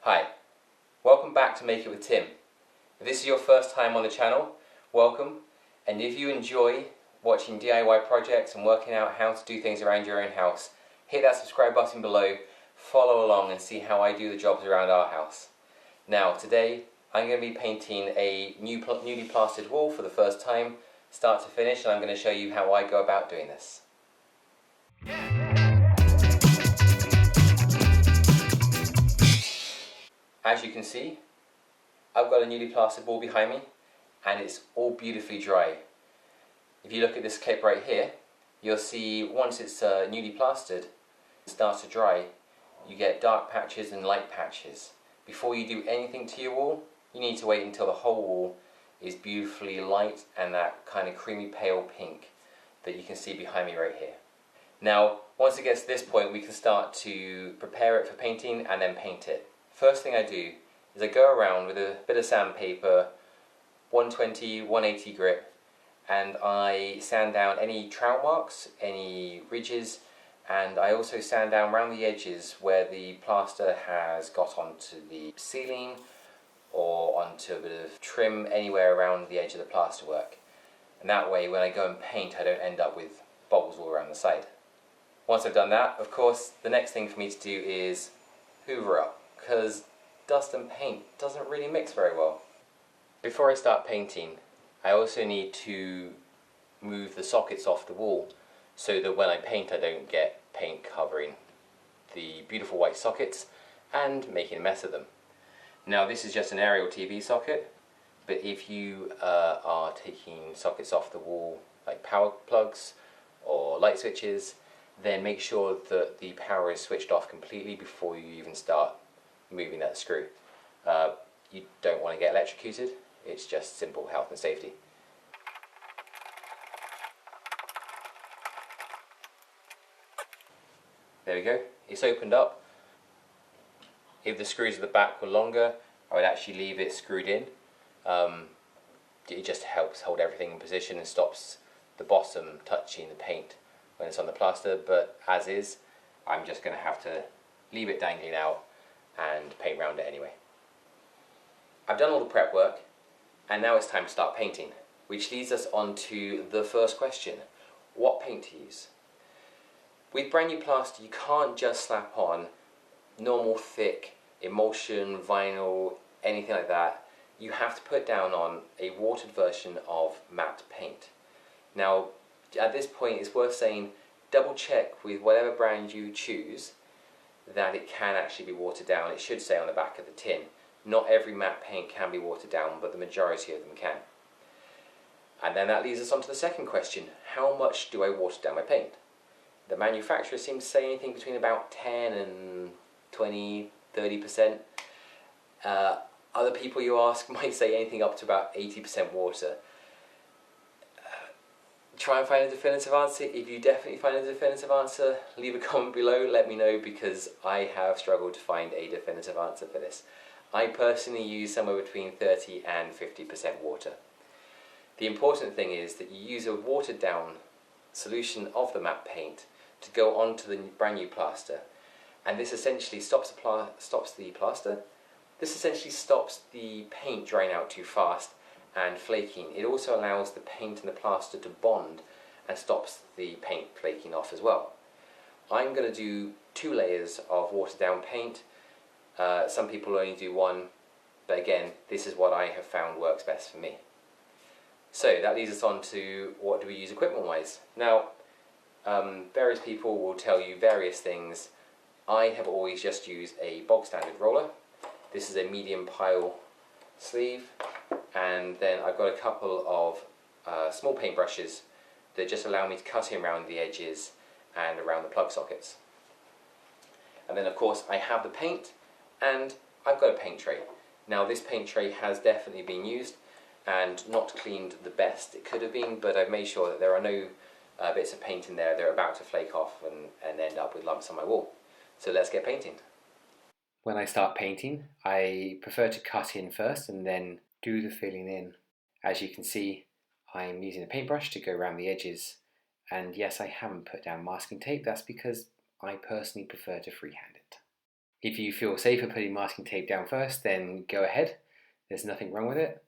Hi, welcome back to Make It with Tim. If this is your first time on the channel, welcome, and if you enjoy watching DIY projects and working out how to do things around your own house, hit that subscribe button below, follow along and see how I do the jobs around our house. Now today I'm going to be painting a newly plastered wall for the first time, start to finish, and I'm going to show you how I go about doing this. As you can see, I've got a newly plastered wall behind me and it's all beautifully dry. If you look at this clip right here, you'll see once it's newly plastered, it starts to dry, you get dark patches and light patches. Before you do anything to your wall, you need to wait until the whole wall is beautifully light and that kind of creamy pale pink that you can see behind me right here. Now, once it gets to this point, we can start to prepare it for painting and then paint it. First thing I do is I go around with a bit of sandpaper, 120, 180 grit, and I sand down any trowel marks, any ridges, and I also sand down around the edges where the plaster has got onto the ceiling or onto a bit of trim anywhere around the edge of the plasterwork. And that way when I go and paint I don't end up with bubbles all around the side. Once I've done that, of course, the next thing for me to do is hoover up, because dust and paint doesn't really mix very well. Before I start painting, I also need to move the sockets off the wall so that when I paint I don't get paint covering the beautiful white sockets and making a mess of them. Now this is just an aerial TV socket, but if you are taking sockets off the wall like power plugs or light switches, then make sure that the power is switched off completely before you even start moving that screw. You don't want to get electrocuted, it's just simple health and safety. There we go, it's opened up. If the screws at the back were longer, I would actually leave it screwed in. It just helps hold everything in position and stops the bottom touching the paint when it's on the plaster, but as is, I'm just going to have to leave it dangling out and paint around it anyway. I've done all the prep work and now it's time to start painting, which leads us on to the first question: what paint to use? With brand new plaster you can't just slap on normal thick emulsion, vinyl, anything like that. You have to put down on a watered version of matte paint. Now at this point it's worth saying double check with whatever brand you choose that it can actually be watered down. It should say on the back of the tin. Not every matte paint can be watered down, but the majority of them can. And then that leads us on to the second question: how much do I water down my paint? The manufacturer seems to say anything between about 10 and 20, 30%. Other people you ask might say anything up to about 80% water. Try and find a definitive answer. If you definitely find a definitive answer, leave a comment below, let me know, because I have struggled to find a definitive answer for this. I personally use somewhere between 30 and 50% water. The important thing is that you use a watered down solution of the matte paint to go onto the brand new plaster, and this essentially stops the plaster. This essentially stops the paint drying out too fast and flaking. It also allows the paint and the plaster to bond and stops the paint flaking off as well. I'm going to do 2 layers of watered down paint. Some people only do 1, but again, this is what I have found works best for me. So that leads us on to what do we use equipment wise. Now various people will tell you various things. I have always just used a bog standard roller. This is a medium pile sleeve, and then I've got a couple of small paint brushes that just allow me to cut in around the edges and around the plug sockets. And then of course I have the paint, and I've got a paint tray. Now this paint tray has definitely been used and not cleaned the best it could have been, but I've made sure that there are no bits of paint in there that are about to flake off and end up with lumps on my wall. So let's get painting. When I start painting, I prefer to cut in first and then do the filling in. As you can see, I'm using a paintbrush to go around the edges, and yes, I haven't put down masking tape. That's because I personally prefer to freehand it. If you feel safer putting masking tape down first, then go ahead. There's nothing wrong with it.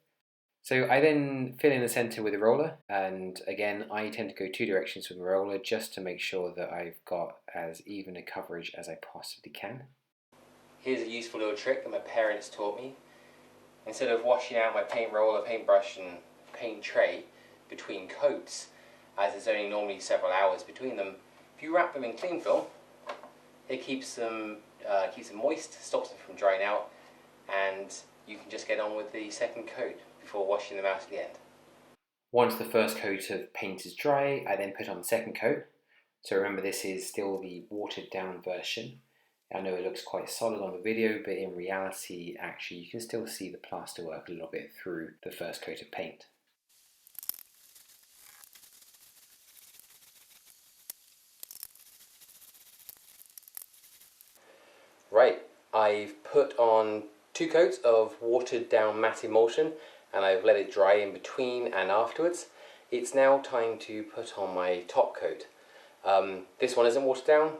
So I then fill in the center with a roller, and again I tend to go two directions with my roller just to make sure that I've got as even a coverage as I possibly can. Here's a useful little trick that my parents taught me. Instead of washing out my paint roller, paintbrush and paint tray between coats, as there's only normally several hours between them, if you wrap them in cling film, it keeps them moist, stops them from drying out, and you can just get on with the second coat before washing them out at the end. Once the first coat of paint is dry, I then put on the second coat. So remember, this is still the watered down version. I know it looks quite solid on the video, but in reality, actually, you can still see the plaster work a little bit through the first coat of paint. Right, I've put on 2 coats of watered down matte emulsion, and I've let it dry in between and afterwards. It's now time to put on my top coat. This one isn't watered down.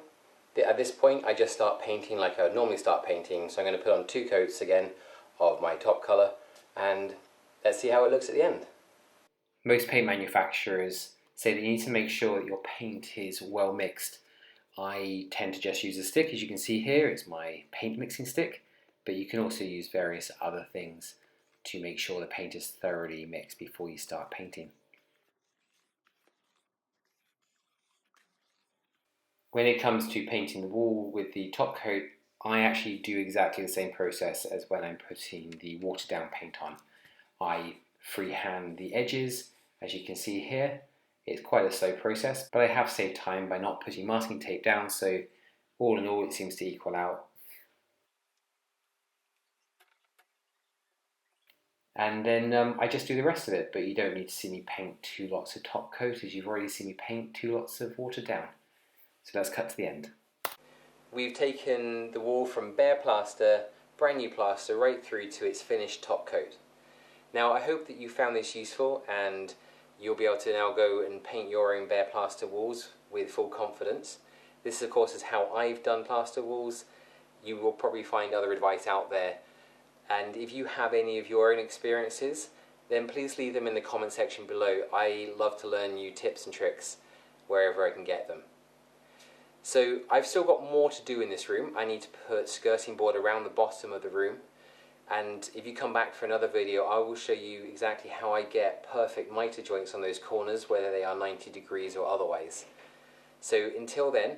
At this point I just start painting like I would normally start painting, so I'm going to put on 2 coats again of my top colour, and let's see how it looks at the end. Most paint manufacturers say that you need to make sure that your paint is well mixed. I tend to just use a stick, as you can see here, it's my paint mixing stick, but you can also use various other things to make sure the paint is thoroughly mixed before you start painting. When it comes to painting the wall with the top coat, I actually do exactly the same process as when I'm putting the watered down paint on. I freehand the edges, as you can see here. It's quite a slow process, but I have saved time by not putting masking tape down, so all in all it seems to equal out. And then I just do the rest of it, but you don't need to see me paint 2 lots of top coat, as you've already seen me paint 2 lots of watered down. So let's cut to the end. We've taken the wall from bare plaster, brand new plaster, right through to its finished top coat. Now I hope that you found this useful and you'll be able to now go and paint your own bare plaster walls with full confidence. This of course is how I've done plaster walls. You will probably find other advice out there, and if you have any of your own experiences, then please leave them in the comment section below. I love to learn new tips and tricks wherever I can get them. So I've still got more to do in this room. I need to put skirting board around the bottom of the room, and if you come back for another video I will show you exactly how I get perfect mitre joints on those corners, whether they are 90 degrees or otherwise. So until then,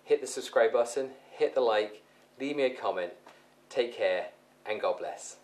hit the subscribe button, hit the like, leave me a comment, take care, and God bless.